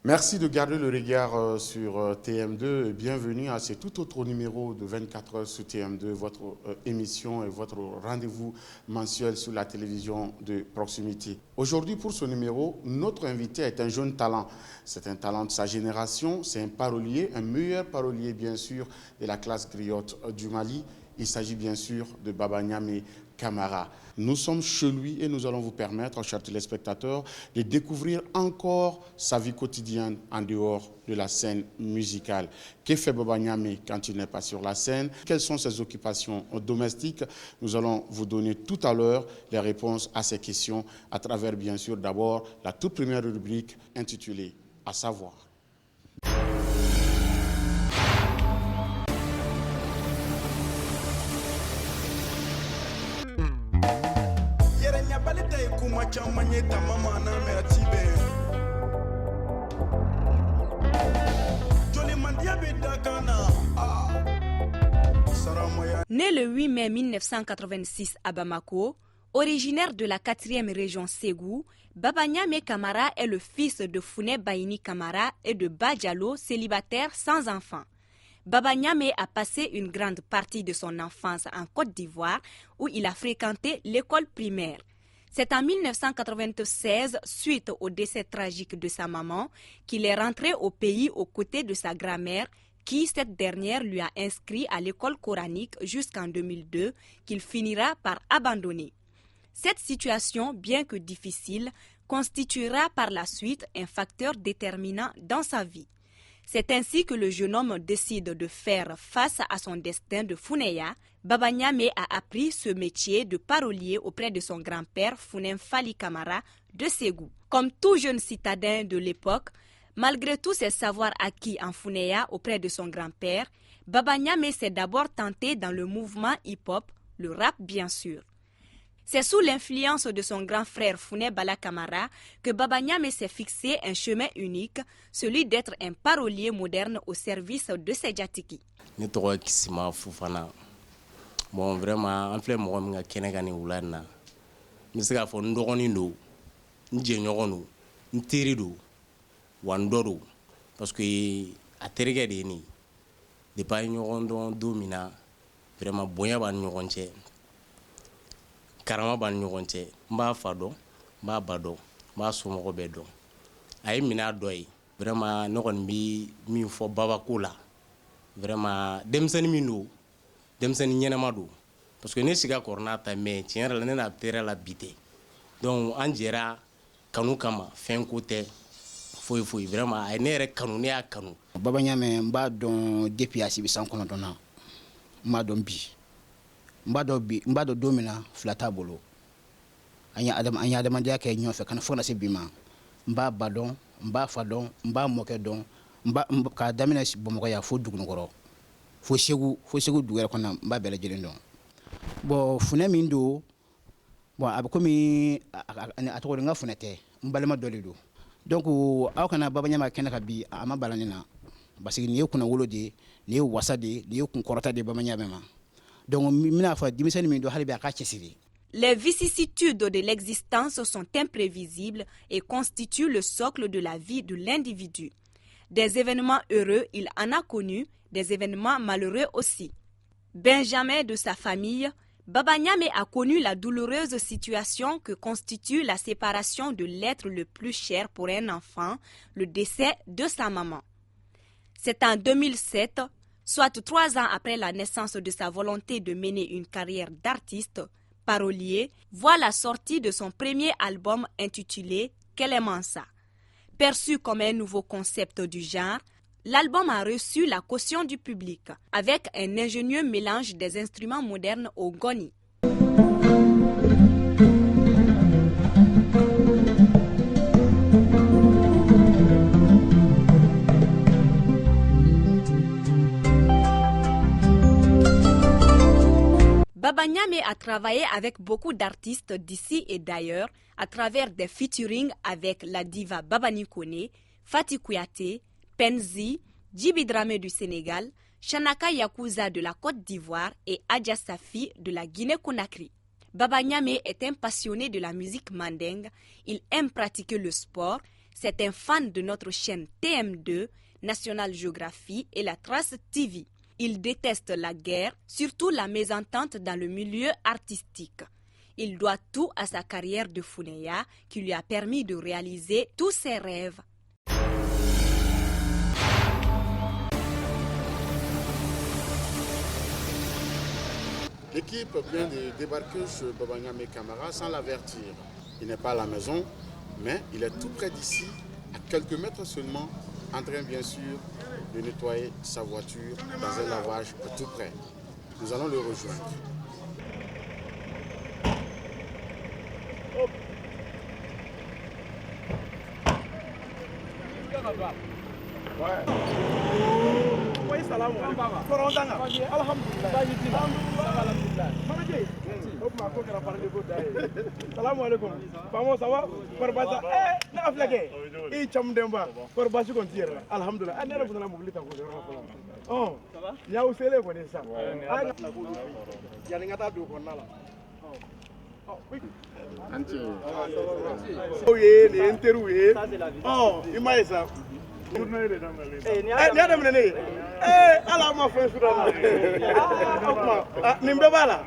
Merci de garder le regard sur TM2 et bienvenue à ce tout autre numéro de 24 heures sur TM2, votre émission et votre rendez-vous mensuel sur la télévision de proximité. Aujourd'hui, pour ce numéro, notre invité est un jeune talent. C'est un talent de sa génération, c'est un parolier, un meilleur parolier bien sûr de la classe griotte du Mali. Il s'agit bien sûr de Baba Niamé Camara. Nous sommes chez lui et nous allons vous permettre, chers téléspectateurs, de découvrir encore sa vie quotidienne en dehors de la scène musicale. Que fait Baba Niamé quand il n'est pas sur la scène? Quelles sont ses occupations domestiques? Nous allons vous donner tout à l'heure les réponses à ces questions à travers, bien sûr, d'abord la toute première rubrique intitulée « À savoir ». Né le 8 mai 1986 à Bamako, originaire de la 4e région Ségou, Baba Niamé Camara est le fils de Founé Baïni Camara et de Ba Diallo, célibataire sans enfant. Baba Niamé a passé une grande partie de son enfance en Côte d'Ivoire où il a fréquenté l'école primaire. C'est en 1996, suite au décès tragique de sa maman, qu'il est rentré au pays aux côtés de sa grand-mère, qui, cette dernière, lui a inscrit à l'école coranique jusqu'en 2002, qu'il finira par abandonner. Cette situation, bien que difficile, constituera par la suite un facteur déterminant dans sa vie. C'est ainsi que le jeune homme décide de faire face à son destin de Founéya. Baba Niamé a appris ce métier de parolier auprès de son grand-père Founem Fali Camara de Ségou. Comme tout jeune citadin de l'époque, malgré tous ses savoirs acquis en Founéya auprès de son grand-père, Baba Niamé s'est d'abord tenté dans le mouvement hip-hop, le rap bien sûr. C'est sous l'influence de son grand frère Founé Bala Camara que Baba Niamé s'est fixé un chemin unique, celui d'être un parolier moderne au service de ses Djatiki. Bon, vraiment, en fait, moi, je suis un oulana. Je suis un ndogonindo, n'djenyogono, n'terido, wandoro, parce que à terre ni, de pas nyogondo domina, vraiment boya ban nyogonche, karama ban nyogonche, mba fado, mba bado, mba somogo bedo. Aïe mina doy, vraiment nogon mi fo baba kula, vraiment demsani minou. Demseni ñenema parce que ne siga korna ta me tiɲɛ la ne na tere la bité donc an jɛra kanu kama fɛn ko tɛ foyi vraiment ay ne yɛrɛ kanu ne y'a kanu. Baba Niamé n b'a dɔn depuis a sibi san kɔnɔntɔnna n b'a dɔn bi n b'a dɔn don min na fila t'a bolo an ye adamadenya kɛ ɲɔgɔn fɛ kana fo kana se bi ma n b'a ba dɔn n b'a fa dɔn n b'a mɔkɛ dɔn k'a daminɛ Bamakɔ yan fo Dugunukɔrɔ fo Segu dugu yɛrɛ kɔnɔ n b'a bɛɛ lajɛlen dɔn. Bon Funɛ min don bon a bɛ komi a tɔgɔ n ka Funɛ tɛ n balima dɔ de don donc aw kana Baba Niamé kɛnɛ kan bi a ma bala ne na parce que nin ye kunnawolo de ye nin ye wasa de ye nin ye kunkɔrɔta de ye Baba Niamé ma donc n bɛna fɔ denmisɛnnin min don hali bi a k'a cɛsiri. Les vicissitudes de l'existence sont imprévisibles et constituent le socle de la vie de l'individu. Des événements heureux, il en a connu, des événements malheureux aussi. Benjamin de sa famille, Baba Niamé a connu la douloureuse situation que constitue la séparation de l'être le plus cher pour un enfant, le décès de sa maman. C'est en 2007, soit 3 ans après la naissance de sa volonté de mener une carrière d'artiste, parolier, voit la sortie de son premier album intitulé Kélémansa. Perçu comme un nouveau concept du genre, l'album a reçu la caution du public avec un ingénieux mélange des instruments modernes au goni. Baba Niamé a travaillé avec beaucoup d'artistes d'ici et d'ailleurs à travers des featuring avec la diva Babani Kone, Fati Kouyaté, Penzi, Djiby Dramé du Sénégal, Shanaka Yakuza de la Côte d'Ivoire et Adja Safi de la Guinée-Conakry. Baba Niamé est un passionné de la musique mandingue, il aime pratiquer le sport, c'est un fan de notre chaîne TM2, National Geography et la Trace TV. Il déteste la guerre, surtout la mésentente dans le milieu artistique. Il doit tout à sa carrière de Founéa qui lui a permis de réaliser tous ses rêves. L'équipe vient de débarquer chez Baba Niamé Camara sans l'avertir. Il n'est pas à la maison, mais il est tout près d'ici, à quelques mètres seulement, en train bien sûr de nettoyer sa voiture dans un lavage tout près. Nous allons le rejoindre. Salam alaikum. Famo ça va? Korbasa. Na aflake. I cham demba. Korbasi kon tire. Alhamdulillah. An nera fudala mobilita ko dero ko. Oh. Ça va? Ya usele ko de sa. Ya ni ngata do ko nala. Oh. Anti. Oh ye, ni enteru ye. Oh, imaisa. Ni adam ne. Ala ma fa sura na. Ah, nimbe bala.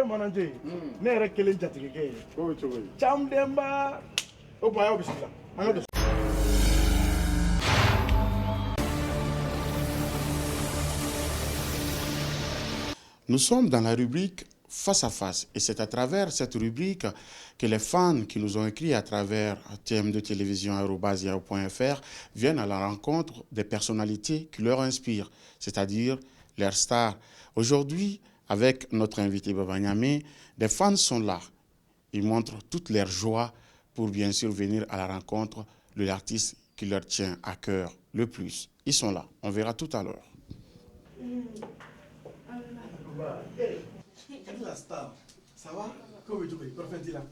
Manager. Ne yɛrɛ kelen jatigikɛ ye. Ko cogo di? Cam denba. O kuma y'aw bisimila. An ka don. Nous sommes dans la rubrique Face à Face et c'est à travers cette rubrique que les fans qui nous ont écrit à travers TM2 Télévision @yahoo.fr viennent à la rencontre des personnalités qui leur inspirent, c'est-à-dire leurs stars. Aujourd'hui, avec notre invité Baba Niamé, des fans sont là. Ils montrent toute leur joie pour bien sûr venir à la rencontre de l'artiste qui leur tient à cœur le plus. Ils sont là. On verra tout à l'heure. La star. Ça va? Comment tu vas? Perfectila.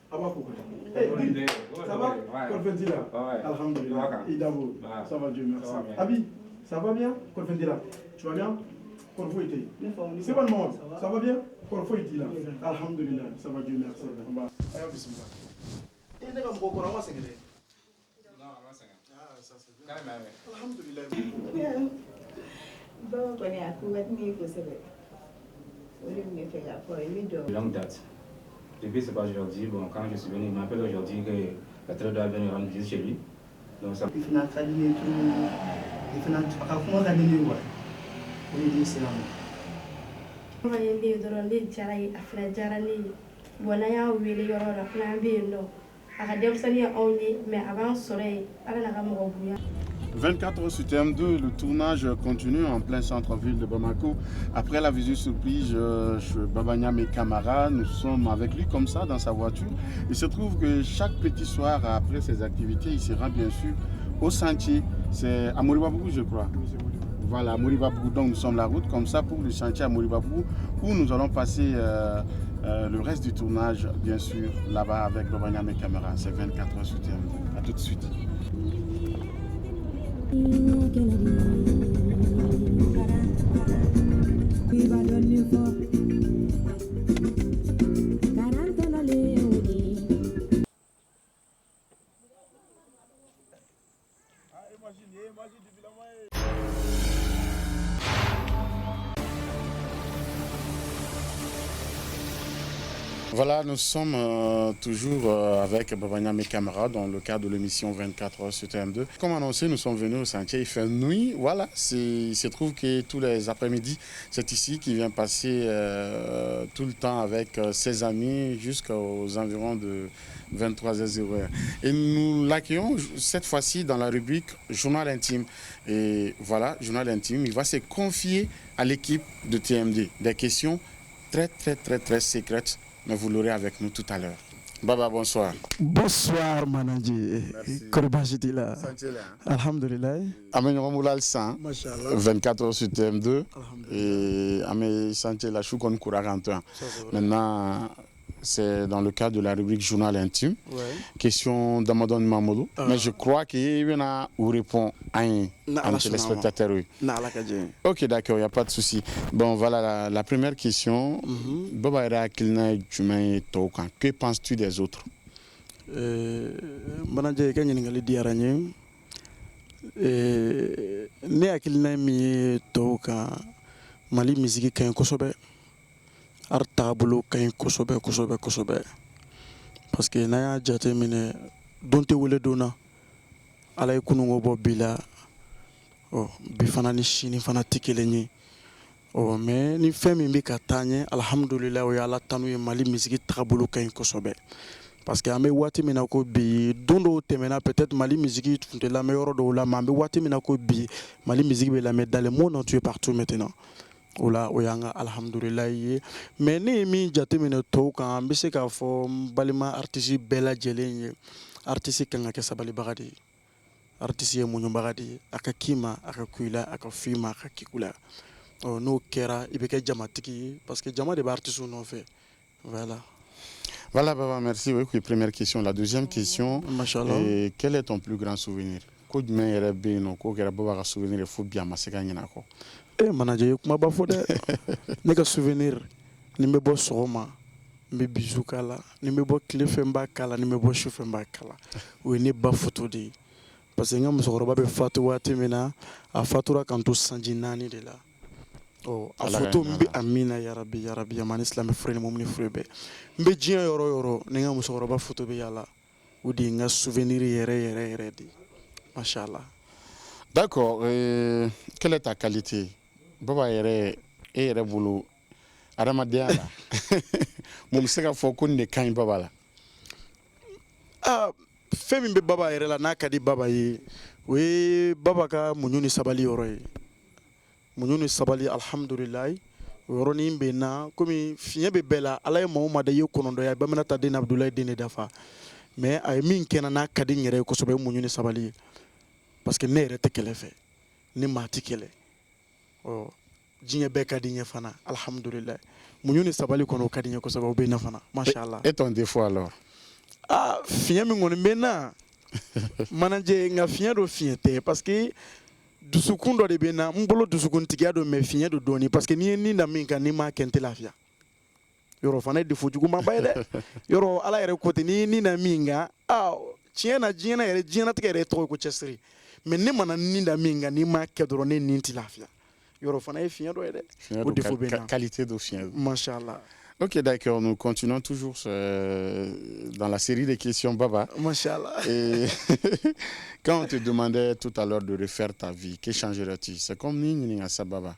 Ça va? Perfectila. Alhamdulillah. Idamo. Ça va, Dieu merci. Abi, ça va bien? Perfectila. Tu vas bien? C'est pas le monde. Ça va bien? Perfectila. Alhamdulillah. Ça va, Dieu merci. Ayo bismillah. Et n'est pas mon courant, moi c'est que non, moi c'est ah ça c'est bien. Alhamdulillah. Bon, on est à couvert ni vous savez. Longue date. Depuis c'est pas aujourd'hui, bon, quand je suis venu, il m'appelle aujourd'hui que la trade doit venir rendre visite chez lui. Donc ça. Il faut saluer tout. Il faut comment ça dit quoi? Oui, dit c'est là. On va y aller dans les jarrailles à faire jarrailles. Voilà, il y a où il y aura la flamme non. Académie Sania only, mais avant soleil, à la Ramon. 24 heures sur TM2, le tournage continue en plein centre-ville de Bamako. Après la visite surprise chez Baba Niamé Camara, nous sommes avec lui comme ça dans sa voiture. Il se trouve que chaque petit soir après ses activités, il se rend bien sûr au sentier. C'est à Moribabou, je crois. Voilà, à Moribabou. Donc nous sommes la route comme ça pour le chantier à Moribabou où nous allons passer le reste du tournage, bien sûr, là-bas avec Baba Niamé Camara. C'est 24 heures sur TM2. A tout de suite. We Voilà, nous sommes toujours avec Babanya Mekamara dans le cadre de l'émission 24 heures sur TM2. Comme annoncé, nous sommes venus au sentier, il fait nuit. Voilà, il se trouve que tous les après-midi, c'est ici qu'il vient passer tout le temps avec ses amis jusqu'aux environs de 23h00. Et nous l'accueillons cette fois-ci dans la rubrique Journal intime. Et voilà, Journal intime, il va se confier à l'équipe de TMD. Des questions très secrètes. Mais vous l'aurez avec nous tout à l'heure. Baba, bonsoir. Bonsoir, Manadji. Korbajitila. Alhamdulillah. Amen Romoulal 100, 24 heures sur TM2. Et Amen Santé la Choukon Kouragantin. Maintenant, c'est dans le cadre de la rubrique Journal intime. Ouais. Question d'Amadon Mamadou. Mais je crois qu'il y en a où répond à un téléspectateur. Oui. Ok, d'accord, il n'y a pas de souci. Bon, voilà la première question. Que penses-tu des autres? Mali musique kañ kosobe ar taabolo kañ kosobe parce que n'a y'a jate mine donte wele dona ala ye kunungo bɔ bila bi fana ni sini fana tɛ kelen ye mais ni fɛn min bɛ ka taa ɲɛ alhamdulillah o ye ala tanu ye Mali musique taabolo kañ kosɛbɛ parce que an bɛ waati min na ko bi don dɔw tɛmɛna peut-être Mali musique tun tɛ lamɛn yɔrɔ dɔw la mais an bɛ waati min na ko bi Mali musique bɛ lamɛn dans le monde entier partout maintenant. Ola oyanga alhamdulillah ye mais ni min jateminɛ tɔw kan an bɛ se k'a fɔ balima artiste bɛɛ lajɛlen ye artiste kan ka kɛ sabalibaga de ye artiste ye muɲubaga de ye a ka k'i ma a ka ku i la a ka f'i ma a ka k'i la n'o kɛra i bɛ kɛ jamatigi ye parce que jama de bɛ artiste nɔfɛ voilà. Voilà Baba, merci. Oui, première question. La deuxième question, quel est ton plus grand souvenir? Ko jumɛn yɛrɛ bɛ yen nɔ ko kɛra Baba ka souvenir fo bi a ma se ka ɲinɛ a kɔ? Manager kuma ba fɔ dɛ ne ka souvenir ni bɛ bɔ sɔgɔma n bɛ bisu k'a la ni bɛ bɔ tile fɛ n b'a k'a la ni bɛ bɔ su fɛ n b'a k'a la o ye ne ba photo de ye parce que n ka musokɔrɔba bɛ fatu waati min na a fatura kan to sanji 4 de la a photo n bɛ a min na yarabi yamani silamɛ fure ni mumini fure bɛɛ n bɛ diɲɛ yɔrɔ o yɔrɔ ni n ka musokɔrɔba photo bɛ yala o de ye n ka souvenir yɛrɛ de machallah. D'accord, quelle est ta qualité? Baba yɛrɛ e yɛrɛ bolo adamadenya la mun bɛ se ka fɔ ko nin de ka ɲi Baba la? Fɛn min bɛ Baba yɛrɛ la n'a ka di Baba ye o ye Baba ka muɲu ni sabali yɔrɔ ye muɲu ni sabali alhamdulillah o yɔrɔnin bɛ n na komi fiɲɛ bɛ bɛɛ la Ala ye maa o maa da i ye kɔnɔntɔn ye Baminata den Abdulayi den de dafa mais a ye min kɛ n na n'a ka di n yɛrɛ ye kosɛbɛ o ye muɲu ni sabali ye parce que ne yɛrɛ tɛ kɛlɛ fɛ ne maa tɛ kɛlɛ diɲɛ bɛɛ ka di n ye fana alhamdulillah muɲu ni sabali kɔnɔ o ka di n ye kosɛbɛ o bɛ n na fana mashallah. Et ton défaut alors? Fiɲɛ min kɔni bɛ n na manager nka fiɲɛ dɔ fiɲɛ tɛ parce que dusukun dɔ de bɛ n na n bolo dusukuntigiya dɔ mais fiɲɛ dɔ dɔɔnin parce que n'i ye nin da min kan n'i m'a kɛ n tɛ lafiya yɔrɔ fana ye défaut jugumanba ye dɛ yɔrɔ Ala yɛrɛ ko ten n'i ye nin da min kan tiɲɛ na diɲɛnatigɛ yɛrɛ tɔgɔ ye ko cɛsiri mais ne mana nin da min kan n'i m'a kɛ dɔrɔn ne nin tɛ lafiya yɔrɔ fana ye fiɲɛ dɔ ye dɛ o défaut bɛ n na qualité de fiɲɛ. Machallah. Ok, d'accord, nous continuons toujours dans la série des questions Baba. Machallah. Et quand on te demandait tout à l'heure de refaire ta vie, que changerais-tu? C'est comme ni à ça Baba.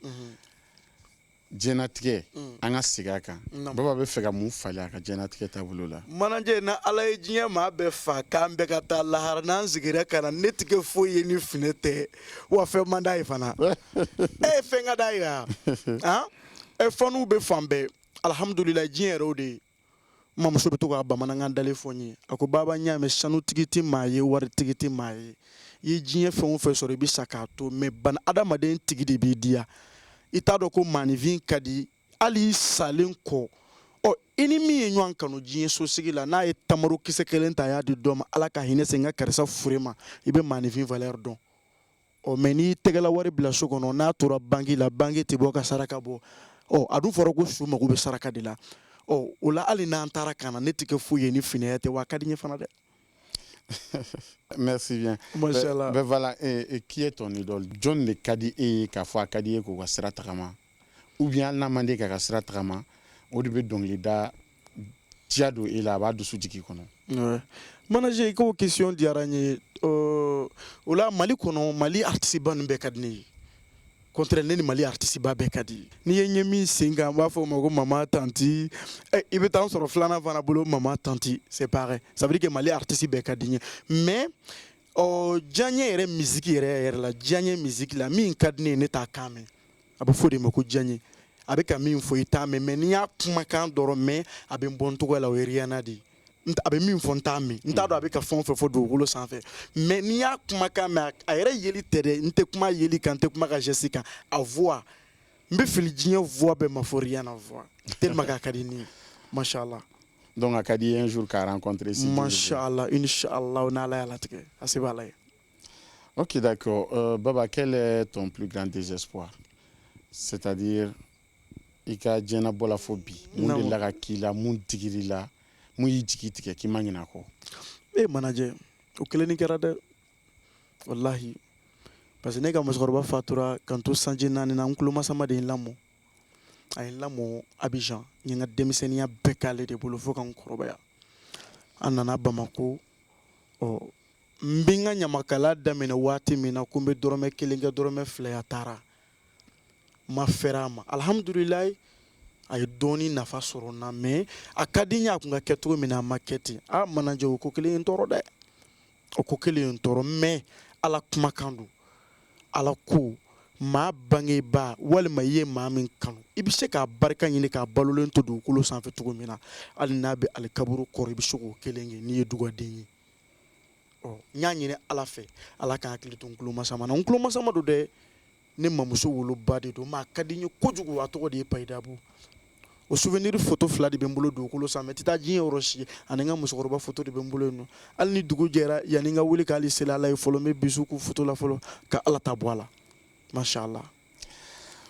Diɲɛnatigɛ an ka segin a kan Baba bɛ fɛ ka mun falen a ka diɲɛnatigɛ taabolo la? Manager na Ala ye diɲɛ maa bɛɛ fa k'an bɛɛ ka taa lahara n'an sigira ka na ne tɛ kɛ foyi ye ni finɛ tɛ wa fɛn man d'a ye fana ye fɛn ka d'a ye wa faniw bɛ fan bɛɛ alhamdulillah diɲɛ yɛrɛ o de ye n mamuso bɛ to ka bamanankan dalen fɔ n ye a ko Baba n y'a mɛn sanutigi tɛ maa ye waritigi tɛ maa ye i ye diɲɛ fɛn o fɛn sɔrɔ i bɛ sa k'a to mais adamaden tigi de b'i diya i t'a dɔn ko maanifin ka di hali salen kɔ i ni min ye ɲɔgɔn kanu diɲɛ sosigi la n'a ye tamaro kisɛ kelen ta a y'a di dɔ ma Ala ka hinɛ se n ka karisa fure ma i bɛ maanifin valeur dɔn mais n'i tɛgɛla wari bila so kɔnɔ n'a tora banque la banque tɛ bɔ ka saraka bɔ a dun fɔra ko su mago bɛ saraka de la o la hali n'an taara ka na ne tɛ kɛ foyi ye ni finɛya tɛ wa a ka di n ye fana dɛ. Merci bien. Machallah. Ben voilà, et qui est ton idole? John le Kadi et Kafwa Kadi et Kouasra Trama. Ou bien Namande Kakasra Trama, ou de Donglida Diado et la Bad de Soudiki Kono. Ouais. Manager, il y a une question d'Aranye. Ola Mali Kono, Mali Artisiban Bekadni. Contre les Mali Artisiba Bekadi. Ni Yemi Singa, Wafo Mogo, Mama Tanti. Il veut tant sur Flana Vanabolo, Mama Tanti. C'est pareil. Ça veut dire que Mali Artisiba Bekadi. Mais, Djanye ere musique ere la Djanye musique la mi kadne ne ta kame. Abu fodi moko Djanye. Abe ka mi fo itame mais ni ya kuma kan doro me abe mbonto la weriana di. Abe mi fo ntame. Ntado abe ka fon fo do wolo sanfe. Mais ni ya kuma kan me ayere yeli tere nte kuma yeli kan te kuma ka Jessica a voix. Mbe fili Djanye voix be ma fo rien à voir. Tellement ka kadini. Machallah. Donc, Akadi un jour qu'a rencontré ici. Masha'Allah, Inch'Allah, on a la Ok, d'accord. Baba, quel est ton plus grand désespoir? C'est-à-dire, Ika Djena Bolaphobie, Moundi Lagakila, Moundigirila, Mouyitiki, qui manginako. Eh, manager, au Kelenikara, Wallahi, parce que Nega Mosgorba Fatura, quand tout Sanjina, Nankulo Masama de Lamo. Ay lamo Abidjan ñinga demisenia bekale de bolo foka nkorobaya anana Bamako o mbinga nyamakala damene wati mina kumbe dorome kelinga dorome fleatara ma ferama alhamdulillah ay doni nafa sorona me akadinya kunga keto mina maketi a manaje ko kele ntoro de o ko kele ntoro me ala kumakandu ala ko ma bange ba walima ye ma min kanu i bi se ka barika ɲini ka balolen to dugukolo sanfɛ cogo min na hali n'a bɛ alikaburu kɔrɔ i bi se k'o kelen ye n'i ye dugaden ye n y'a ɲini ala fɛ ala ka hakili to n tulomasama na n tulomasama don dɛ ne mamuso woloba de don ma a ka di n ye kojugu a tɔgɔ de ye payidabu o souvenir photo fila de bɛ n bolo dugukolo sanfɛ ti taa diɲɛ yɔrɔ si ani n ka musokɔrɔba photo de bɛ n bolo yen nɔ hali ni dugu jɛra yanni n ka wuli k'ale seli ala ye fɔlɔ n bɛ bisu k'u photo la fɔlɔ ka ala ta bɔ a la. Machallah.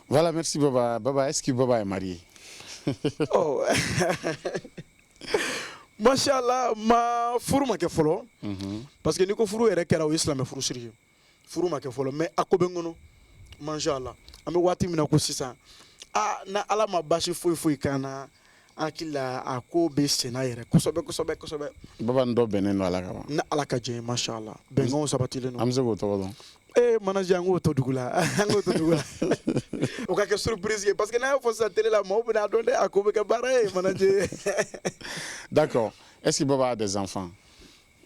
Voilà, merci Baba. Baba, est-ce que Baba est marié? Oh. Machallah, ma furu ma ke folo. Parce que niko furu ere kera o islam furu siri. Furu ma ke folo, mais akobe ngono. Machallah. Ambe wati mina ko sisa. Na ala ma bashi foi kana akila akobe sena ere. Kosobe. Baba ndo beneno ala kama. Na ala ka je machallah. Bengon sabatile no. Amze go to don. Manager ango to dugula o ka ke surprise parce que na fo sa télé la mo bina donde akobe ka bare manager. D'accord. Est-ce que Baba a des enfants?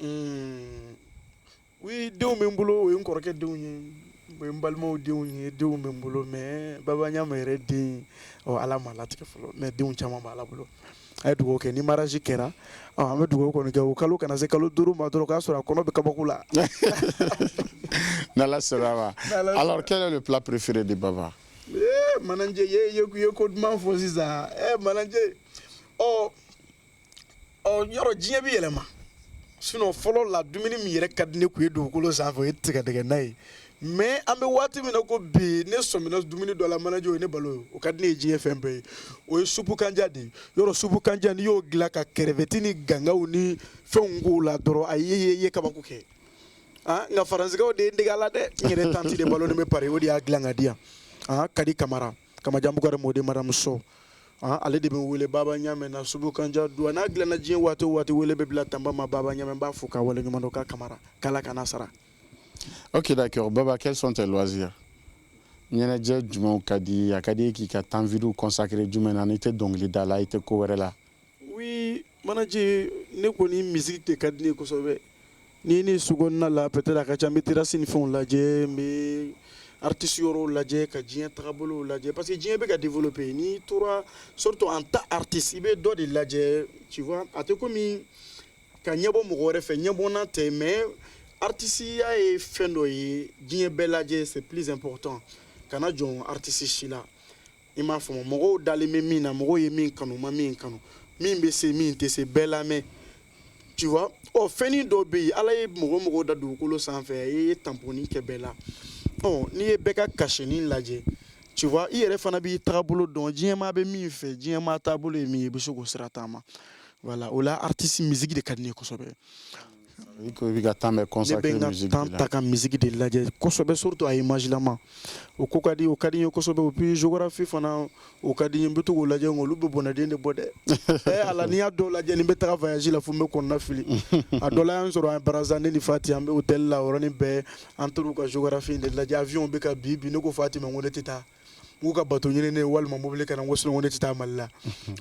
Oui, deux membolo o encore que deux ni mbalmo deux membolo mais Baba nya mere din o ala malati folo mais deux chama mala bolo ay dugo ke ni mariage kera ame dugo ko ke o kalo kana se kalo duru ma doro ka sura kono be kabakula. Nala Sarava. Alors, quel est le plat préféré de Baba? Manager, ye ko man fo sisa. Manager. Yoro jinya bi yelema. Sinon follow la dumuni mi yere kadne ku edu ko lo sanfo etiga daga nay. Mais ambe wati mi nako bi ne so mi no dumuni do la manager ne balo o kadne jinya fembe. O supu kanja di. Yoro supu kanja ni yo gila ka crevetini ganga uni fengo la doro ayeye kabaku ke. Nga faransiga de ndigala de ngere tanti de balo me pare wodi aglanga dia kadi kamara kama jambu gore mode maram so ale de be wele baba nyame na subu kanja do na aglana jin wato wele be bla tamba ma baba nyame ba fuka wala nyumando ka kamara kala kana sara. Ok, d'accord. Baba, quels sont tes loisirs? Nyene je djuma kadi akadi ki ka temps vidéo consacré djuma na été donc les dala été couvert Oui, manager ne ko ni musique te kadine ko sobe. Ni sugonna la peut-être ka chambi tirasini fon laje mais artiste yoro laje ka jien trabolo laje parce que jien be ka développer ni toura surtout en tant artiste ibe do de laje tu vois ate komi ka nyebo mo gore fe nyebo na te mais artiste ya e fendo yi jien be laje c'est plus important kana jon artiste shila ima fo mo go dali me mina mo go yemin kanu ma min kanu min be se min te se bela mais tu vois feni do be ala ye mogo da dugukolo sanfɛ ye tamponi kɛ bɛɛ la ni ye bɛɛ ka kasheni lajɛ tu vois i yɛrɛ fana b'i tagabolo dɔn diɲɛma bɛ min fɛ diɲɛma taabolo ye min ye i bɛ se k'o sira taama voilà o la artiste musique de ka di ne ye kosɛbɛ Il y a tant de consacré musique. Tant de musique de la jazz. Kosobe surtout à image lama. Au Kokadi, au Kadi, au Kosobe, puis géographie, fana, au Kadi, Mbeto, ou la Django, ou Lubo Bonadine de Bode. Eh, à la Nia do la Djanibeta voyager la Fume qu'on a fili. À Dolan sur un Barazane, ni Fatiam, hôtel, la Orani Bay, Antoruka, géographie de la Avion, Beka Bibi, no Fatima, on était à. Muka Batonine, Walma, Mobile, and was on it Tamala.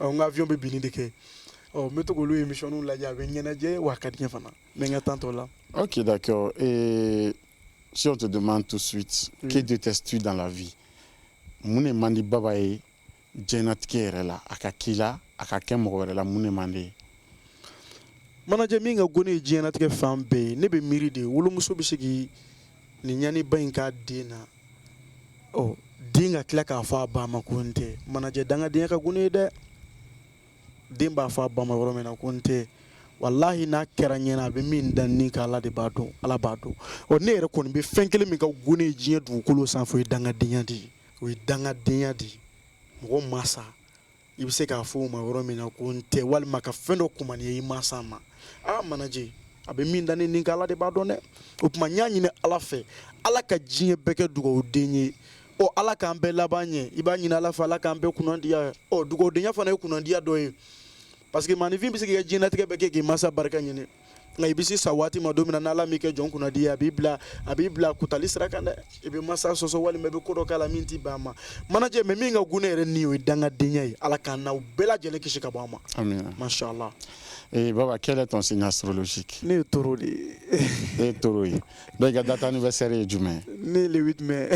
On avion be Binideke. Oh, mettons que lui émission nous la diable n'y ou à quatre fana. Mais attends là. Ok, d'accord. Et si on te demande tout de suite, que détestes-tu dans la vie? Mune mandi babaye, jenat kerela, akakila, akakemorela, mune mandi. Manager minga gone jenat ke fambe, nebe miride, wolo muso bisigi, ni nyani bainka dina. Oh, dinga klaka fa ba makunte. Manager danga dinga gone de. Dimba fa bama woro mena kunte wallahi na kera nyena be min dan ni ka ala de bado ala bado o ne re kon be fenkele mi ka gune jiye du kulo san fo danga dinya di mo masa ibise ka fo ma woro mena kunte wal maka fendo kuma ni masa ma manaje abe min dan ni ka ala de bado ne o kuma nyanyi ne ala fe ala ka jiye beke dugo denye o ala ka ambe labanye iba nyina ala fa ala ka ambe kunandia o dugo denya fa na kunandia doye. Parce que manifin bisi ke jina tike beke ke masa barka nyine ngai bisi sawati madomina nala mike jon kuna dia bibla kutali srakanda ebe masa soso wali mebe kodo kala minti bama manaje me minga gunere niwe danga dinyai ala kana bela jele kishika bama amen machallah. Et Baba, quel est ton signe astrologique? Né taureau. Les taureaux. Donc il y a date anniversaire du mai. Né le 8 mai.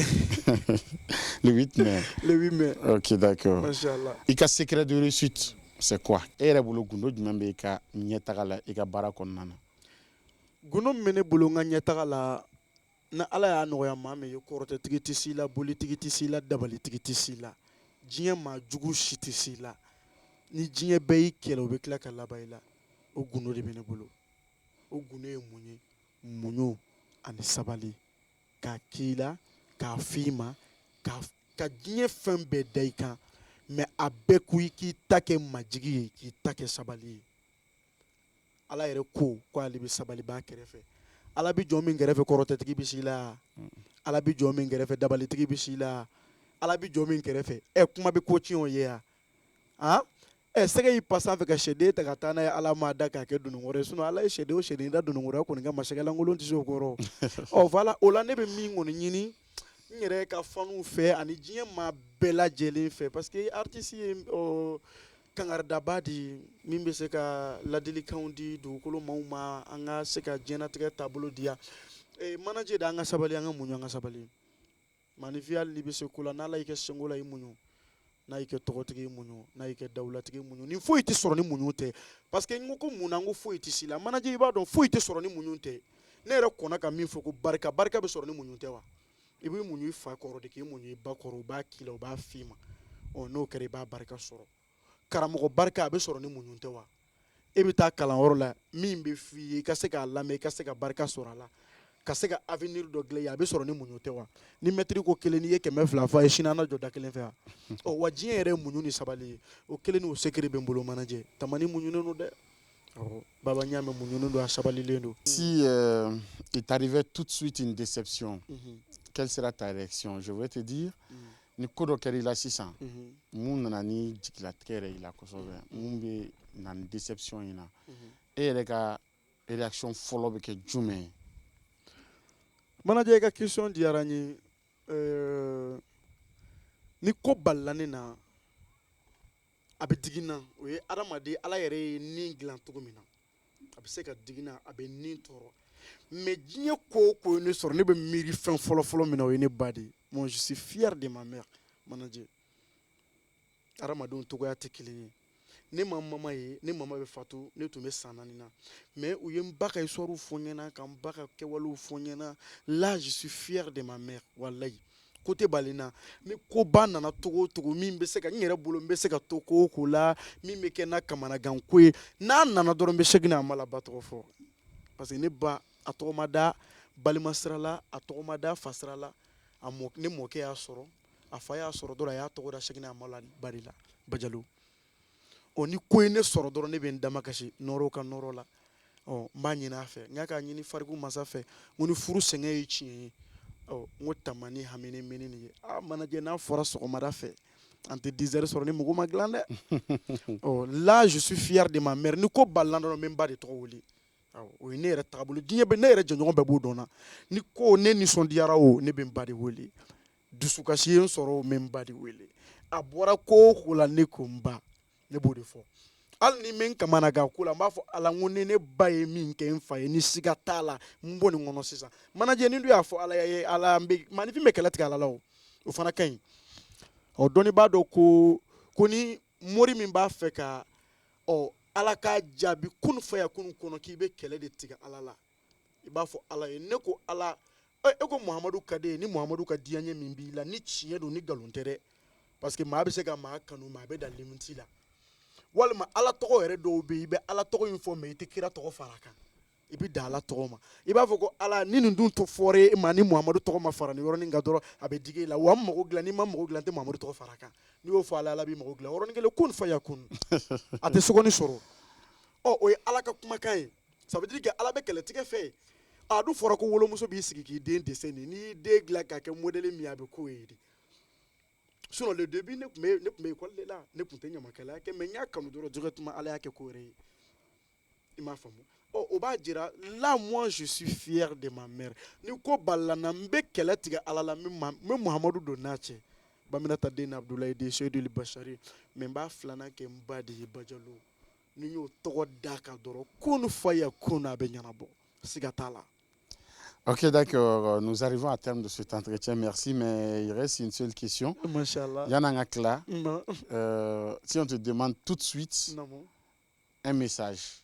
Le 8 mai. Le 8 mai. Ok, d'accord. Machallah. Et quel secret de réussite? C'est quoi? Et le boulot gundo du même béka nyetagala eka barakonnana. Gundo mene boulot nga nyetagala na ala ya no ya mame yo korote tigiti sila boli tigiti sila dabali tigiti sila. Jiye ma jugu shiti sila. Ni jiye beyi kele obekla kala bayila. O gundo de mene boulot. O gundo e munyo ani sabali. Ka kila, ka fima, ka jiye fembe daika. Mais abekui ki take majigi ki take sabali ala yere ko ali bi sabali ba kerefe ala bi jomi ngerefe korote tigi bisila ala bi jomi ngerefe dabali tigi bisila ala bi jomi ngerefe kuma bi ko chion ye sege yi passa avec shede ta katana ya ala ma daka ke dunu ngore suno ala shede o shede da dunu ngore ko nga mashagala ngolon tiso koro o voilà ola ne be mi ngoni nyini nyere ka fanu fe ani jiye ma bela jeli fe parce que artiste kangar dabadi mimbe se ka ladili kaundi du kolo mauma anga se ka jena tege tablo dia manager da anga sabali anga munyo anga sabali manifial libe se kula na la ike sengola imunyo na ike togotigi munyo na ike dawlatigi munyo ni fo iti soro ni munyo te parce que ngoko munango fo iti sila manager iba don fo iti soro ni munyo te ne re kona ka min fo ko barka be soro ni munyo te wa ibi munyu fa koro de ke munyu ba koro ba kilo ba fima o no kare ba barka soro karamo barka be soro ni munyu te wa ebi ta kalan woro la min be fi ka se ka lame ka se ka barka soro la ka se ka avenir do gle ya be soro ni munyu te wa ni metri ko kele ni ye ke me fla fa e shinana jo da kele fa o wajin ere munyu ni sabali o kele ni o sekere be mbolo manager tamani munyu no de baba nyame munyu no do sabali lendo. Si il t'arrivait tout de suite une déception, quelle sera ta réaction? Je vais te dire, ni kodo keri la 600, moun nani dikla tkere ila kosobe, moun be nan déception ina. Et les gars, réaction follow be ke jume. Manager ka question di arani ni ko ballane na abe digina o ye adamade ala yere ni glan tugumina abe se ka digina abe ni toro mais digne ko ne sort ne be miri fin folo mina o ne badi moi je suis fier de ma mère manager aramadon to ya tekili ne mama ye ne mama be fatu ne to me sanani na mais u ye mbaka isoru fonyena kan baka kewalu fonyena là je suis fier de ma mère wallahi côté balina ni ko bana na togo min be se ka nyere bolo be se ka to ko la mi me ke na kamana gan ko na nana doro be shegna mala batro fo parce que ne ba atomada balimasrala atomada fasrala amok ne moke ya soro afaya soro doro ya to da shegna mala barila bajalu oni ko ne soro doro ne be ndama kashi noro ka noro la n b'a ɲini a fɛ n y'a k'a ɲini farigu masa fɛ n ko ni furu sɛgɛn ye tiɲɛ ye n ko tamani hami ni mini nin ye manajɛ n'a fɔra sɔgɔmada fɛ an tɛ 10 heures sɔrɔ ni mugu ma dilan dɛ là je suis fier de ma mère ni ko balila dɔrɔn n bɛ n ba de tɔgɔ wele o ye ne yɛrɛ taabolo diɲɛ bɛ ne yɛrɛ jɛɲɔgɔn bɛɛ b'o dɔn na ni ko ne nisɔndiyara o ne bɛ n ba de wele dusukasi ye n sɔrɔ o n bɛ n ba de wele a bɔra ko o ko la ne ko n ba ne b'o de fɔ hali ni min kamana gan ko la n b'a fɔ ala n ko ni ne ba ye min kɛ n fa ye ni siga t'a la n bɔ nin kɔnɔ sisan manajɛ ni dun y'a fɔ ala ye ala maanifin bɛ kɛlɛ tigɛ ala la o fana ka ɲi dɔnni b'a dɔn ko ni mori min b'a fɛ ka ala k'a jaabi kunu faya kunu kɔnɔ k'i bɛ kɛlɛ de tigɛ ala la i b'a fɔ ala ye ne ko ala e ko muhamadu ka di ye ni muhamadu ka diyaɲɛ min b'i la ni tiɲɛ don ni nkalon tɛ dɛ parce que maa bɛ se ka maa kanu maa bɛ da limiti la walima ala tɔgɔ yɛrɛ dɔw bɛ yen i bɛ ala tɔgɔ in fɔ mɛ i tɛ kira tɔgɔ fara a kan i bɛ da ala tɔgɔ ma i b'a fɔ ko ala ni nin dun fɔra e ma ni muhamadu tɔgɔ ma fara nin yɔrɔnin kan dɔrɔn a bɛ digi e la wa n mago dilan n'i ma mago dilan n tɛ muhamadu tɔgɔ fara a kan n'i y'o fɔ ala b'i mago dilan yɔrɔnin kelen kun faya kun a tɛ sɔgɔni sɔrɔ o ye ala ka kumakan ye ça veut dire que ala bɛ kɛlɛtigɛ fɛ a dun fɔra ko wolomuso b'i sigi k'i den dɛsɛ nin n'i y'i den dilan k'a kɛ modèle min ye a bɛ k'o ye de sinon le début ne tun bɛ école de la ne tun tɛ ɲamakalaya kɛ mais n y'a kanu dɔrɔn directement ala y'a kɛ ko wɛrɛ ye i m'a faamu o b'a jira là moi je suis fier de ma mère ni ko balila n na n bɛ kɛlɛ tigɛ ala la n bɛ muhamadu don n'a cɛ baminata den abdulayi den seyidul bashari mais n b'a filanan kɛ n ba de ye bajalo ni n y'o tɔgɔ d'a kan dɔrɔn kun faya kun a bɛ ɲɛnabɔ siga t'a la. Ok, d'accord. Nous arrivons à terme de cet entretien. Merci, mais il reste une seule question. Machallah. Yana Kla, si on te demande tout de suite un message,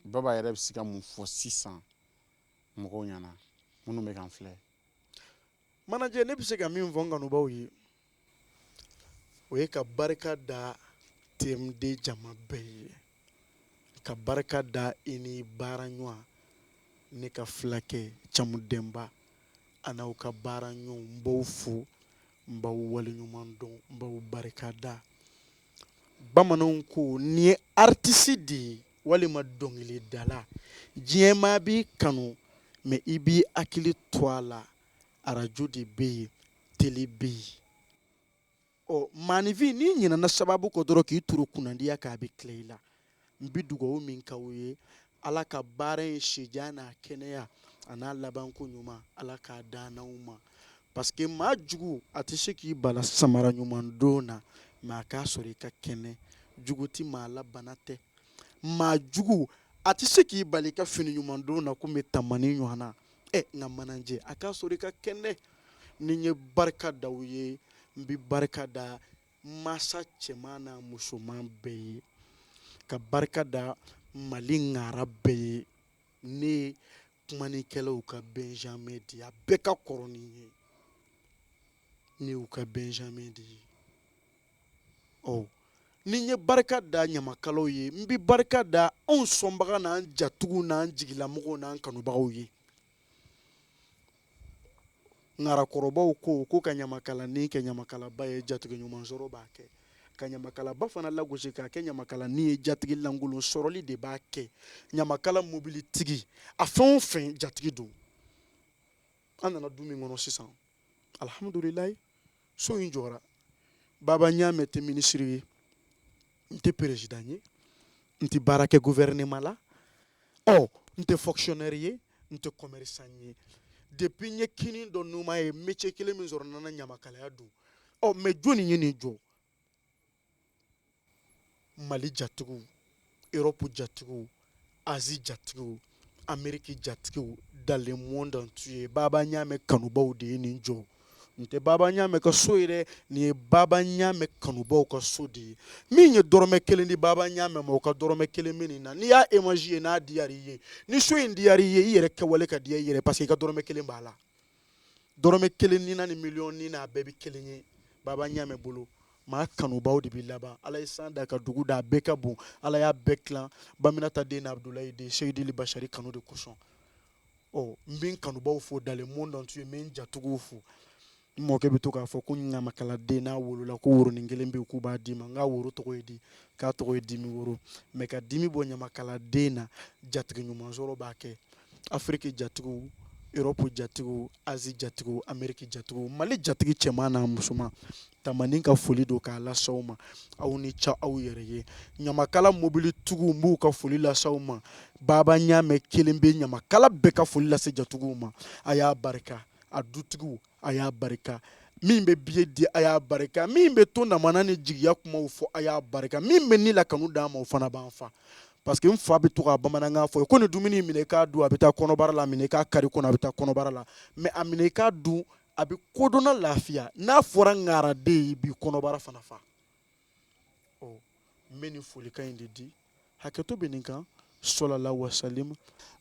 Baba Yereb Sika Moufo 600, Moko Yana, Mounou Meganfle. Manager, ne bɛ se ka min fɔ n kanubaw ye o ye ka barika da TMD jama bɛɛ ye ka barika da i ni baara ɲɔgɔn ne ka filakɛ Camudenba a n'aw ka baara ɲɔgɔn n b'aw fo n b'aw waleɲuman dɔn n b'aw barika da bamananw ko n'i ye artiste de ye walima dɔnkilidala diɲɛmaa b'i kanu mais i b'i hakili to a la arajo de bɛ yen tele bɛ yen maanifin n'i ɲinɛna sababu kɔ dɔrɔn k'i turu kunnadiya kan a bɛ tila i la n bɛ dugawu min k'aw ye ala ka baara in sijan n'a kɛnɛya a n'a labanko ɲuman ala k'a d'an n'aw ma parce que maa jugu a tɛ se k'i bala samara ɲuman don na mais a k'a sɔrɔ i ka kɛnɛ jugu tɛ maa la bana tɛ maa jugu a tɛ se k'i bali i ka fini ɲuman don na komi tamani ɲɔgɔn na nka manajɛ a k'a sɔrɔ i ka kɛnɛ ni n ye barika da aw ye n bɛ barika da masa cɛman n'a musoman bɛɛ ye ka barika da mali ŋara bɛɛ ye ne ye kumanikɛlaw ka benjamin de ye a bɛɛ ka kɔrɔ ni ye ne y'u ka benjamin de ye ni n ye barika da ɲamakalaw ye n bɛ barika da anw sɔnbaga n'an jatigiw n'an jigilamɔgɔw n'an kanubagaw ye ŋarakɔrɔbaw ko ka ɲamakalanin kɛ ɲamakalaba ye jatigi ɲuman sɔrɔ b'a kɛ ka ɲamakalaba fana lagosi k'a kɛ ɲamakalanin ye jatigi lankolon sɔrɔli de b'a kɛ ɲamakala mobilitigi a fɛn o fɛn jatigi don an nana du min kɔnɔ sisan alhamdulilayi so in jɔra baba ɲaamɛ tɛ minisiri ye n tɛ perezidan ye n tɛ baara kɛ gouvernement la n tɛ fonctionnaire ye n tɛ commerçant ye depuis n ye kini dɔ numa ye métier kelen min sɔrɔ n nana ɲamakalaya don mais jɔnni ye nin jɔ mali jatigiw europe jatigiw asie jatigiw amérique jatigiw dans le monde entier baba ɲaamɛ kanubaw de ye nin jɔ n tɛ baba ɲaamɛ ka so ye dɛ nin ye baba ɲaamɛ kanubaw ka so de ye min ye dɔrɔmɛ kelen di baba ɲaamɛ ma o ka dɔrɔmɛ kelen bɛ nin na n'i y'a émoji ye n'a diyara i ye ni so in diyara i ye i yɛrɛ kɛwale ka diya i yɛrɛ parce que i ka dɔrɔmɛ kelen b'a la dɔrɔmɛ kelen ni na ni miliyɔn ni na a bɛɛ bɛ kelen ye baba ɲaamɛ bolo maa kanubaw de bɛ laban ala ye san da ka dugu da a bɛɛ ka bon ala y'a bɛɛ tilan baminata den abdulayi den seyidili bashari kanu de kosɔn n bɛ n kanubaw fo dans le monde entier n bɛ n jatigiw fo mɔkɛ bɛ to k'a fɔ ko ɲamakaladen n'a wolola ko woronin kelen bɛ yen k'u b'a d'i ma n ka woro tɔgɔ ye di k'a tɔgɔ ye dimi woro mɛ ka dimi bɔ ɲamakaladen na jatigi ɲuman sɔrɔ b'a kɛ afiriki jatigiw Europe jatigiw Asie jatigiw Amérique jatigiw Mali jatigi cɛman n'a musoman tamanin ka foli don k'a lasaw ma aw ni ca aw yɛrɛ ye ɲamakala mobilitigiw n b'u ka foli lasaw ma Baba Ɲamɛ kelen bɛ ɲamakala bɛɛ ka foli lase jatigiw ma a y'a barika a dutigiw a y'a barika min bɛ biye di a y'a barika min bɛ to namana ni jigiya kumaw fɔ a y'a barika min bɛ ni la kanu d'a ma o fana b'an fa parce que n fa bɛ to ka bamanankan fɔ ko ni dumuni minɛ k'a dun a bɛ taa kɔnɔbara la minɛ k'a kari kɔnɔ a bɛ taa kɔnɔbara la mais a minɛ k'a dun a bɛ kodɔnna lafiya n'a fɔra ŋaraden ye bi kɔnɔbara fana fa ɔ n bɛ nin folikan in de di hakɛto bɛ nin kan sallallahu wa sallam.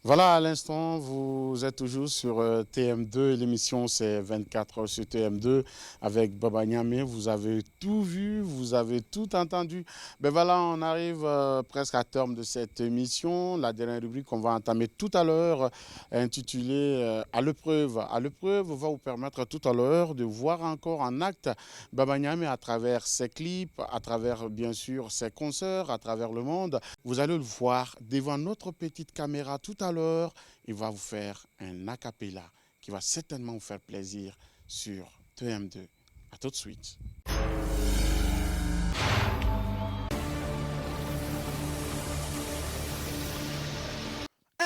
Voilà, à l'instant, vous êtes toujours sur TM2. L'émission, c'est 24 heures sur TM2 avec Baba Ɲamɛ. Vous avez tout vu, vous avez tout entendu. Ben voilà, on arrive presque à terme de cette émission. La dernière rubrique qu'on va entamer tout à l'heure, intitulée À l'épreuve. À l'épreuve va vous permettre tout à l'heure de voir encore en acte Baba Ɲamɛ à travers ses clips, à travers, bien sûr, ses concerts, à travers le monde. Vous allez le voir devant notre petite caméra tout à l'heure. Il va vous faire un a cappella qui va certainement vous faire plaisir sur TM2. À tout de suite.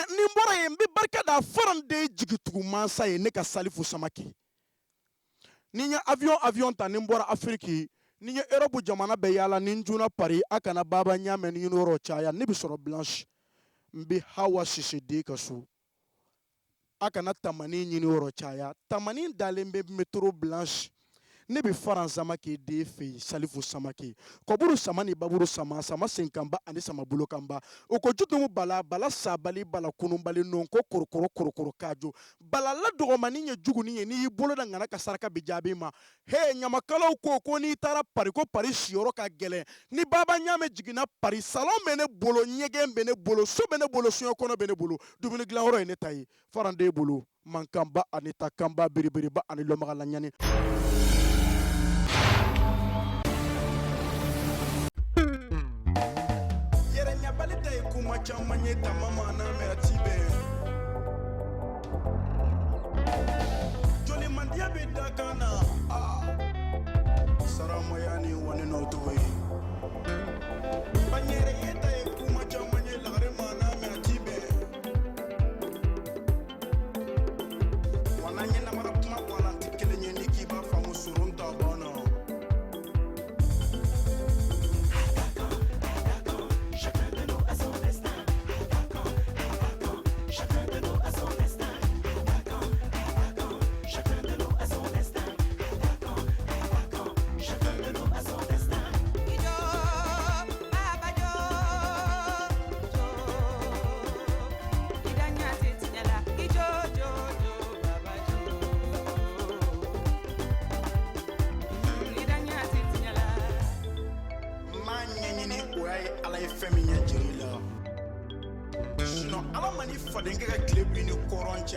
Ni bɔra yen n bɛ barika da faranden jigitugu mansa ye ne ka Salifu Samake ni n ye avion ta ni n bɔra Afiriki ni n ye Europe jamana bɛɛ yaala ni n juna Paris a kana Baba Ɲamɛ ni yɔrɔ caya ne bɛ sɔrɔ Blanche n bɛ Hawa Sise den ka so a kana tamani ɲini yɔrɔ caya tamani dalen bɛ métro Blanche ne bɛ Faran Samake den fɛ yen Salifu Samake kɔburu sama ni baburu sama sama senkanba ani sama bolokanba o ko jutumu bala sabali bala kununbali non ko korokoro kajo bala la dɔgɔmanin ye juguni ye n'i y'i bolo da ŋana ka saraka bi jaabi ma he ɲamakalaw ko n'i taara Paris ko Paris siyɔrɔ ka gɛlɛn ni Baba Ɲamɛ jiginna Paris salon bɛ ne bolo ɲɛgɛn bɛ ne bolo so bɛ ne bolo soɲɛkɔnɔ bɛ ne bolo dumuni dilanyɔrɔ ye ne ta ye faranden bolo mankanba ani takanba beriberiba ani lɔmagala ɲani. Balita ye kuma caman ye tamama n'a mɛn a ti bɛn joli mandiya bɛ da kan na saramaya ni wani n'aw tɔgɔ ye banyɛrɛ ye ta ye kuma caman ye lagare ma n'a mɛn a ti bɛn wa n'an ye namara kuma bɔ a la tɛ kelen ye ni k'i b'a faamu surun ta banna.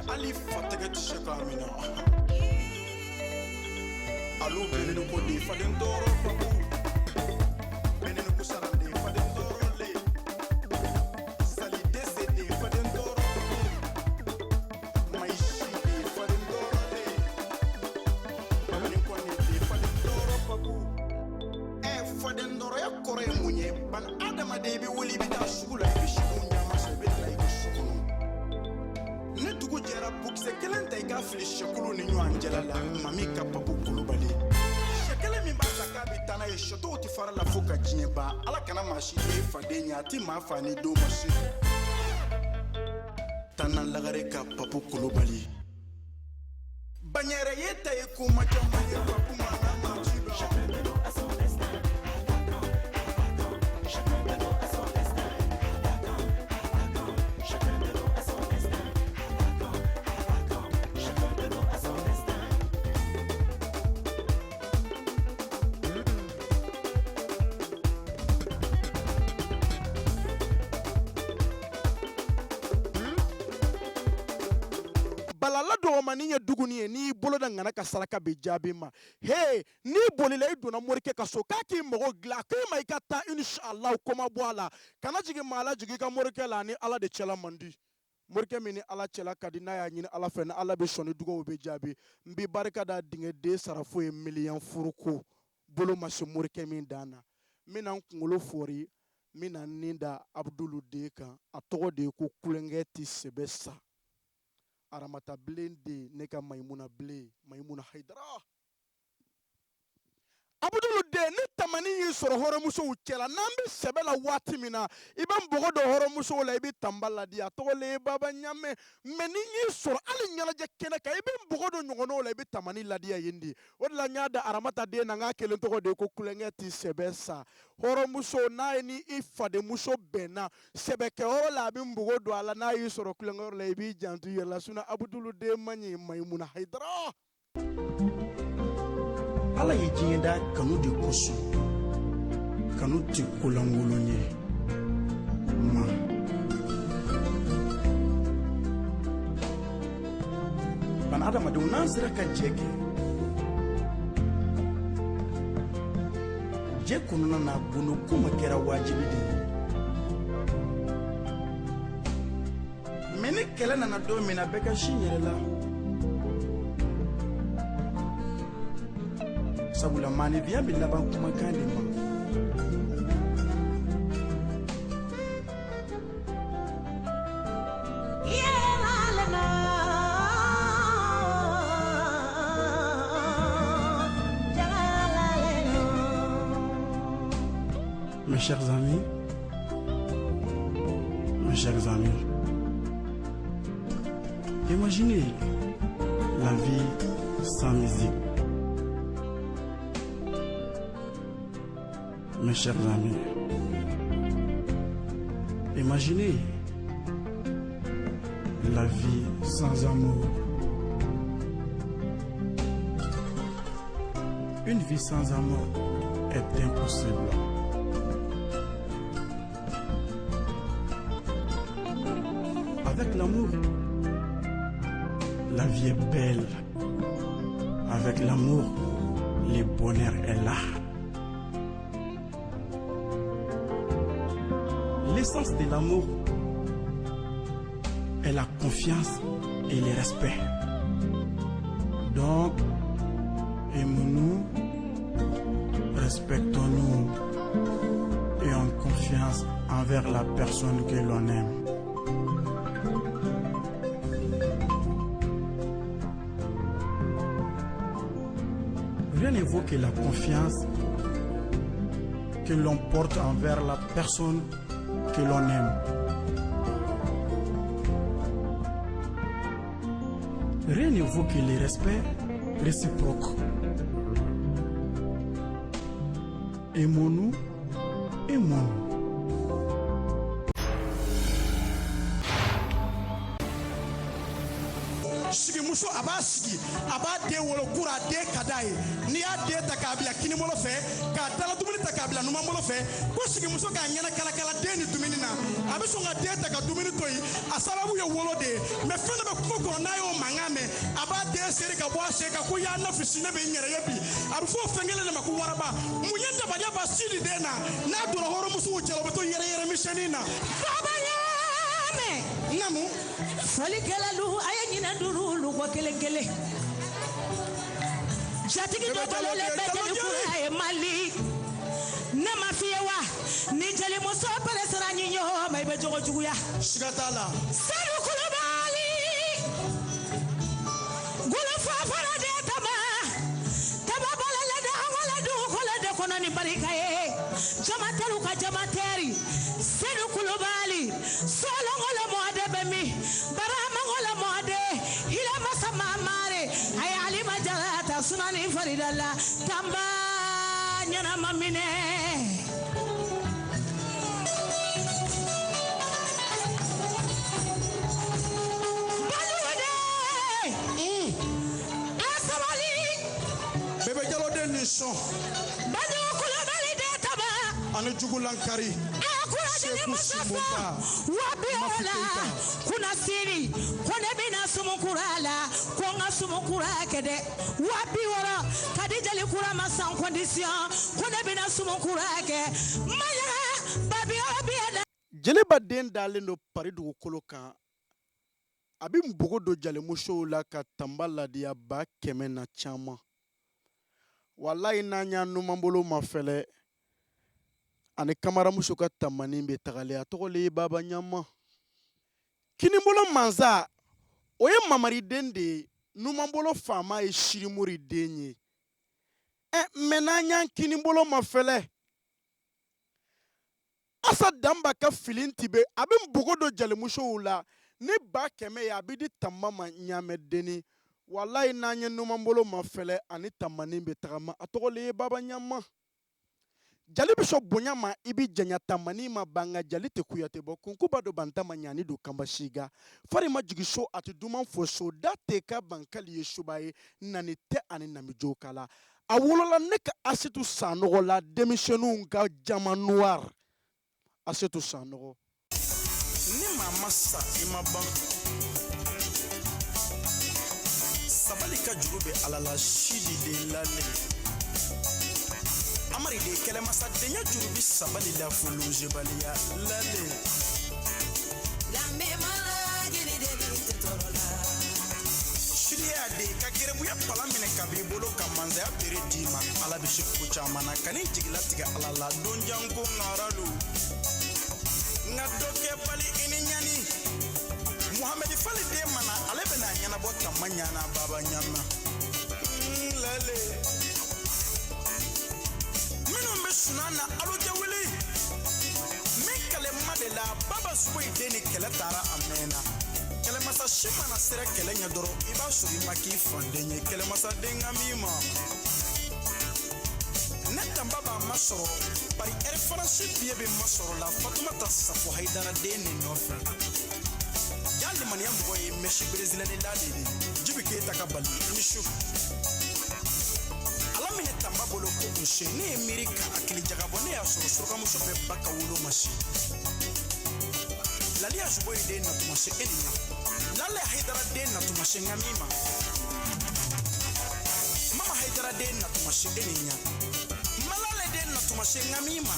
Ali fatɛgɛ tɛ se k'a minɛ alo beneni ko de faden tɔɔrɔ babu beneni ko sarande faden tɔɔrɔ le sali dese de faden tɔɔrɔ babu maisi de faden tɔɔrɔ le babeni kɔni de faden tɔɔrɔ babu faden tɔɔrɔya kɔrɔ ye mun ye bani adamaden i bɛ wuli i bɛ taa sugu la i bɛ sigiw ɲama sɔrɔ i bɛ tila i ka so kɔnɔ ne dugu jɛra bukisɛ kelen ta i ka fili sɛkulu ni ɲɔgɔn cɛla la mami ka babu kulubali sɛ kelen min b'a ta k'a bɛ taa n'a ye sɛtɔw tɛ fara la fo ka diɲɛ ban ala kana maa si ye faden ye a tɛ maa fa ni denw ma se tanna lagare ka babu kulubali banyɛrɛ ye ta ye kuma caman ye babu ma n'a ma ci dɔn. Balala dɔgɔmanin ye dugu tuguni ye n'i bolo da ŋana ka saraka bɛ jaabi ma he n'i bolila i donna morikɛ ka so k'a k'i mago dilan k'i ma i ka taa inshallah koma bɔ a la kana jigin maa la jigin i ka morikɛ la ni ala de cɛla man di morikɛ min ni ala cɛla ka di n'a y'a ɲini ala fɛ ni ala bɛ sɔn ni dugawu bɛ jaabi n bɛ barika da dingɛden sarafo ye miliyɔn furuko bolo ma se morikɛ min dan na n bɛna n kunkolo fori n bɛna n nin da abudulu den kan a tɔgɔ de ye ko kulonkɛ tɛ sɛbɛ sa aramata bilen de ne ka mayimuna bilen mayimuna hayidara abudulu den ni tamani y'i sɔrɔ hɔrɔnmusow cɛla n'an bɛ sɛbɛ la waati min na i bɛ npogo dɔ hɔrɔnmusow la i bɛ tanba ladi a tɔgɔ le ye baba ɲame mɛ ni y'i sɔrɔ hali ɲɛnajɛ kɛnɛ kan i bɛ npogo dɔ ɲɔgɔnnaw la i bɛ tamani ladiya yen de o de la n y'a da aramata den na n k'a kelen tɔgɔ de ye ko kulonkɛ tɛ sɛbɛ sa hɔrɔnmuso n'a ye ni i fadenmuso bɛnna sɛbɛkɛyɔrɔ la a bɛ npogo don a la n'a y'i sɔrɔ kulonkɛyɔrɔ la i b'i janto i yɛrɛ la sinɔn abudulu den man ɲi mayimuna hayidara. Ala ye diɲɛ da kanu de kosɔn kanu tɛ kolankolon ye ma bana adamadenw n'an sera ka jɛ kɛ jɛ kɔnɔna na gundo kuma kɛra wajibi de ye mɛ ni kɛlɛ nana don min na bɛɛ ka sin yɛrɛ la sabula maanifiya bɛ laban kumakan de ma Mes chers amis, imaginez la vie sans musique. Mes chers amis, imaginez la vie sans amour. Une vie sans amour est impossible. Avec l'amour, la vie est belle. Avec l'amour, le bonheur est là. L'essence de l'amour est la confiance et le respect. Donc, aimons-nous, respectons-nous et ayons confiance envers la personne que l'on aime. Rien n'évoque la confiance que l'on porte envers la personne que l'on aime. Rien n'évoque le respect réciproque. Aimons-nous, aimons-nous. Muso a b'a sigi a b'a den wolo kura a den ka d'a ye n'i y'a den ta k'a bila kini bolo fɛ k'a dala dumuni ta k'a bila numan bolo fɛ ko sigimuso k'a ɲɛna kalakala den ni dumuni na a bɛ sɔn ka den ta ka dumuni to yen a sababu ye wolo de ye mɛ fɛn dɔ bɛ kungo kɔnɔ n'a y'o mankan mɛn a b'a den seri ka bɔ a sen kan ko y'a nafisi ne bɛ n yɛrɛ ye bi a bɛ fɔ o fɛn kelen de ma ko waraba mun ye dabaliya ba sili den na n'a donna hɔrɔnmusow cɛla o bɛ to yɛrɛ yɛrɛ misɛnnin na. Baba Ɲame. Namu. Folikɛlalu a ye ɲinɛ duuru lugo kelen kelen. Jatigi dɔ balolen bɛ jelikura ye Mali. Ne ma f'i ye wa ni jelimuso peresera ɲiɲɔ ma i bɛ jogo juguya. Siga t'a la. Sedu Kulubali. Golofa fana de tama. Tama balala de an wala dugukolo de kɔnɔ ni barika ye. Jamatɛriw ka jamatɛri. Sedu Kulubali. Solongolo mɔde bɛ min. Baramangolo mɔde. Hila masa mamare. A ye Alima Jalata Sunani Faridala. Tamba ɲanama minɛ. Bébé Diallo den ni sɔn. Badu Kulubali de taba. Ani Jugulankari. A kura Kadili Mustafa Wabiola Kuna Siri Kone Bina Sumukurala Konga Sumukura Kede Wabiola Kadijali Kura Masan Condition Kone Bina Sumukura Ke Maya Babiola Biela Jeleba den dalen do pari dugukolo kan a bɛ npogo don jalimusow la ka tamba ladiya ba 100 na caman walayi n'an y'a numan bolo mafɛlɛ ani kamaramuso ka tamani bɛ tagalen a tɔgɔ le ye baba ɲama kinibolo mansa o ye mamariden de ye numan bolo faama ye sirimori den ye mɛ n'an y'an kinibolo mafɛlɛ asa damba ka filinti be a bɛ npogo don jalimusow la ni ba 100 ye a bɛ di tamba ma ɲamɛ deni walayi n'an ye numan bolo mafɛlɛ ani tamani bɛ tagama a tɔgɔ le ye baba ɲama jali bɛ sɔn bonya ma i bɛ janya tamani ma banga jali tɛ kuyate bɔ kunkuba do bantama ɲani do kanba siga fari ma jigi so a tɛ duman fɔ so da tɛ ka bankali ye suba ye nani tɛ ani namijo kala a wolola ne ka Asetu Sanɔgɔ la denmisɛnninw ka jama noir Asetu Sanɔgɔ ni maa ma sa i ma ban sabali ka juru bɛ ala la sidi de lale amari de kɛlɛmasa denya juru bɛ sabali la folonzebaliya lale siriya de ka gɛrɛbuya pala minɛ ka b'i bolo ka mansaya bere d'i ma ala bɛ se ko caman na ka ni jigilatigɛ ala la don janko ŋaralu nga doke bali ini ɲani Muhammed Fali de mana ale bɛna ɲɛnabɔ tama ɲana baba ɲama lale minnu bɛ suna na alojɛ wuli min kɛlɛma de la baba sugu den ni kɛlɛ taara a mɛnna kɛlɛmasa si mana sera kɛlɛ ɲɛ dɔrɔn i b'a sɔrɔ i ma k'i fanden ye kɛlɛmasa den ka min ma ne tamba b'a ma sɔrɔ bari ɛrifaransi biye bɛ ma sɔrɔ la Fatumata Safo Hayidara den nin nɔfɛ ya limaniya mɔgɔ ye Messi Brésilien la de ye Jibi Keyita ka bali ni su ala minɛ tamba bolo ko o se ne ye miiri ka hakili jagabɔ ne y'a sɔrɔ surakamuso bɛ ba ka wolo ma se Laliya Zubo ye den natuma se e ni ɲa Lale Hayidara den natuma se ŋa min ma Mama Hayidara den natuma se e ni ɲa Malale den natuma se ŋa min ma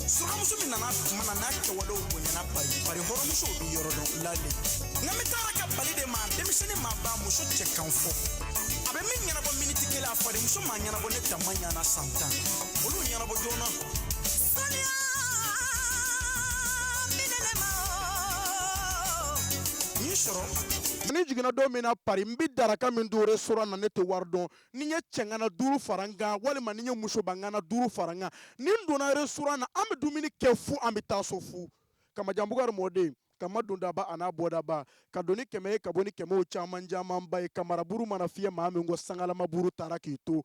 surakamuso min nana tuma na n'a kɛwalew bonyana bari hɔrɔnmusow bɛ yɔrɔ dɔn lale nka mi taara ka bali de ma denmisɛnnin ma ba muso cɛ kan fɔ a bɛ min ɲɛnabɔ miniti kelen a fari muso ma ɲɛnabɔ ne tama ɲana san 10 olu ɲɛnabɔ joona n'i sɔrɔ ni jiginna don min na pari n bɛ daraka min dun restaurant na ne tɛ wari dɔn ni n ye cɛŋana 5 fara n kan walima ni n ye musobaŋana 5 fara n kan ni n donna restaurant na an bɛ dumuni kɛ fu an bɛ taa so fu Kamajanbukari mɔden kama dondaba a n'a bɔdaba ka doni 100 ye ka bɔ ni 100 caman camanba ye kamaraburu mana fiyɛ maa min ko sangalamaburu taara k'i to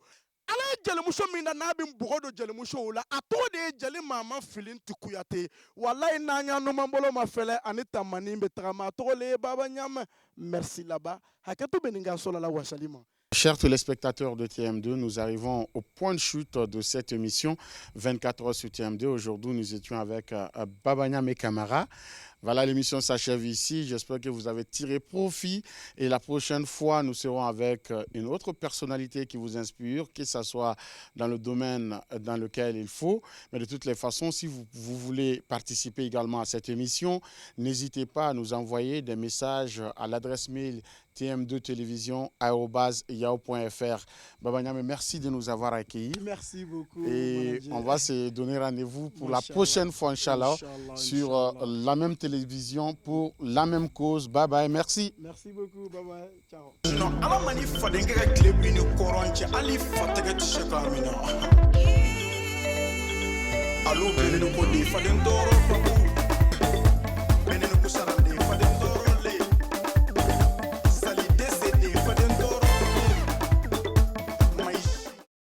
ala ye jelimuso min na n'a bɛ npogo don jelimusow la a tɔgɔ de ye jeli maama Filinti Kuyate walayi n'an y'a numan bolo mafɛlɛ ani tamani bɛ tagama a tɔgɔ le ye baba ɲama merci là-bas hakɛto bɛ nin ka so la la wasali ma. Chers téléspectateurs de TM2, nous arrivons au point de chute de cette émission 24 heures sur TM2. Aujourd'hui, nous étions avec Baba Ɲame Camara. Voilà, l'émission s'achève ici. J'espère que vous avez tiré profit. Et la prochaine fois, nous serons avec une autre personnalité qui vous inspire, que ce soit dans le domaine dans lequel il faut. Mais de toutes les façons, si vous voulez participer également à cette émission, n'hésitez pas à nous envoyer des messages à l'adresse mail tm2television@yahoo.fr. Baba Ɲame, merci de nous avoir accueillis. Merci beaucoup. Et on va se donner rendez-vous pour la prochaine fois, Inch'Allah, sur la même télévision pour la même cause. Bye bye, merci. Merci beaucoup, bye bye, ciao. Non, ala mani fadenke ka tile bi ni kɔrɔn cɛ hali fatɛgɛ tɛ se k'a minɛ alo bɛ ne ko de faden tɔɔrɔ